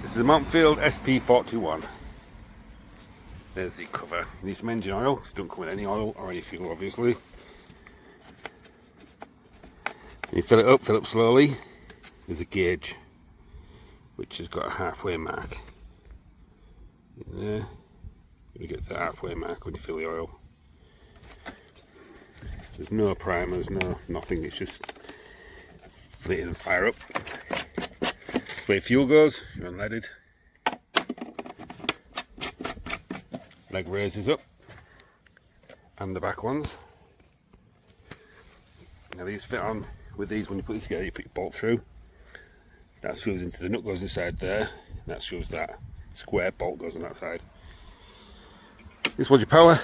This is a Mountfield SP41. There's the cover. You need some engine oil. It don't come with any oil or any fuel, obviously. And you fill it up slowly. There's a gauge which has got a halfway mark in there. You get to the halfway mark when you fill the oil. There's no primers, nothing. It's just flit in and fire up. The way fuel goes, you're unleaded. Leg raises up, and the back ones. Now these fit on with these. When you put these together, you put your bolt through. That screws into the nut, goes inside there. And that screws that square bolt goes on that side. This one's your power.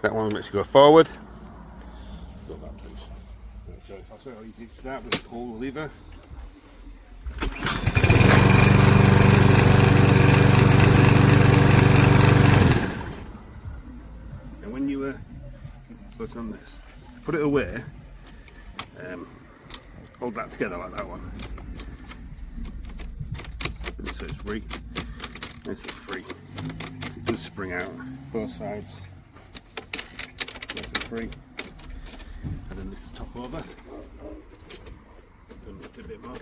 That one makes you go forward. Go back, please. So if I show you how easy to start, with pull the lever. And when you put on this, put it away. Hold that together like that one. So it's free. Nice and free. It does spring out both sides. Nice and free. And then lift the top over. And lift it a bit more.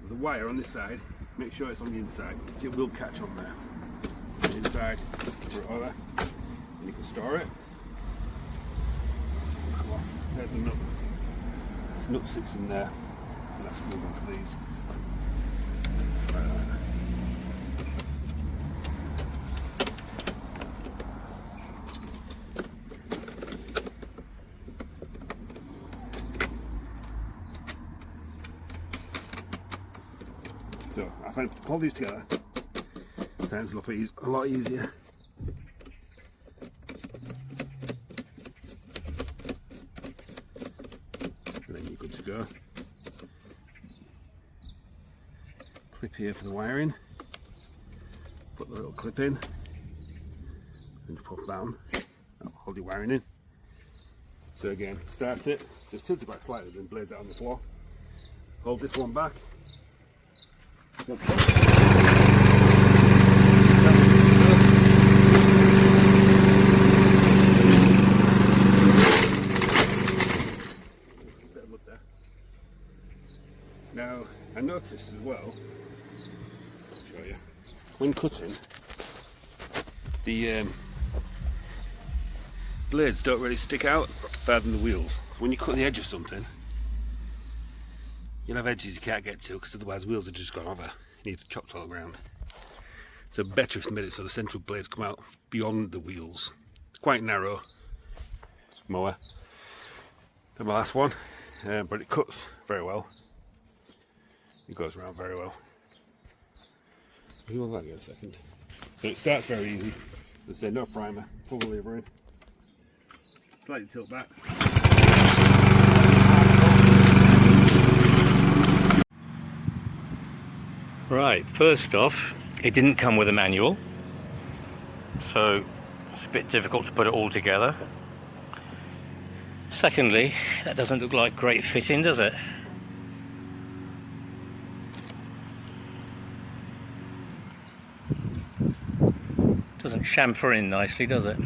The wire on this side, make sure it's on the inside. It will catch on there. Inside, put it over, and you can store it. Come on, there's the nut. This nut sits in there, and that's screwed onto these. Right like that. So I find all these together turns up a lot easier. And then you're good to go. Clip here for the wiring. Put the little clip in and pop down. That'll hold your wiring in. So again, start it, just tilt it back slightly, then blades it on the floor. Hold this one back. Now, I noticed as well, I'll show you, when cutting, the blades don't really stick out further than the wheels. So when you cut the edge of something, you'll have edges you can't get to, because otherwise wheels have just gone over. You need to chop all around. So better if you made it so the central blades come out beyond the wheels. It's quite narrow mower than my last one, but it cuts very well. It goes around very well. You will like it in a second. So it starts very easy. Let's say no primer. Pull the lever in. Slightly tilt back. Right, first off, it didn't come with a manual, so it's a bit difficult to put it all together. Secondly, that doesn't look like great fitting, does it? Doesn't chamfer in nicely, does it?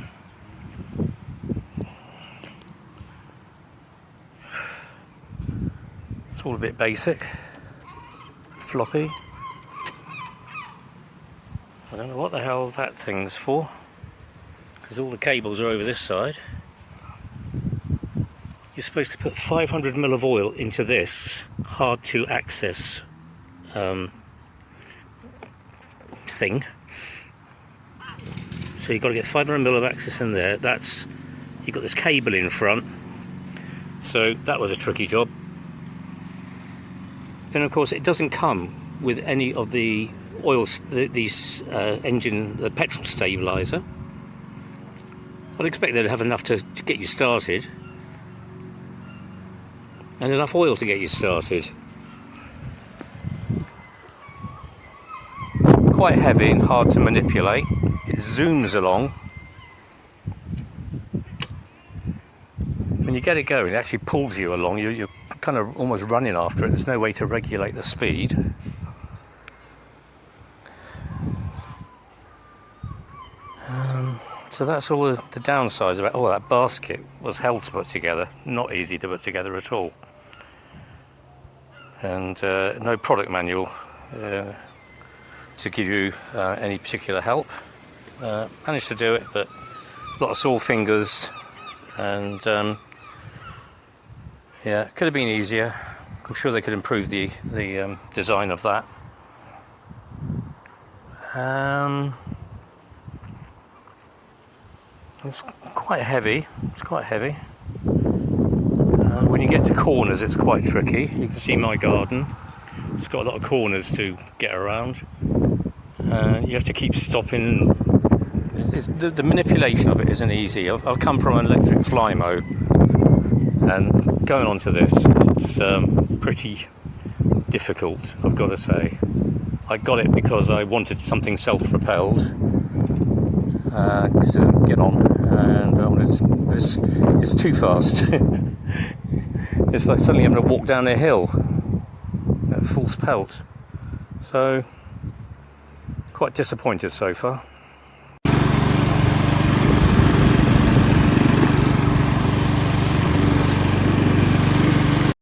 It's all a bit basic, floppy. I don't know what the hell that thing's for, because all the cables are over this side. You're supposed to put 500 ml of oil into this hard to access thing. So you've got to get 500 ml of access in there. That's, you've got this cable in front, so that was a tricky job. Then of course it doesn't come with any of the oil, engine, the petrol stabilizer. I'd expect they'd have enough to get you started, and enough oil to get you started. Quite heavy and hard to manipulate. It zooms along. When you get it going, it actually pulls you along. You're kind of almost running after it. There's no way to regulate the speed. So that's all the downsides about. Oh, that basket was hell to put together. Not easy to put together at all. And no product manual to give you any particular help. Managed to do it, but a lot of sore fingers, and yeah, it could have been easier. I'm sure they could improve the design of that. It's quite heavy. It's quite heavy. When you get to corners, it's quite tricky. You can see my garden. It's got a lot of corners to get around. You have to keep stopping. The manipulation of it isn't easy. I've come from an electric Flymo, and going onto this, it's pretty difficult, I've got to say. I got it because I wanted something self-propelled, get on, and it's too fast. It's like suddenly having to walk down a hill at full pelt. So, quite disappointed so far.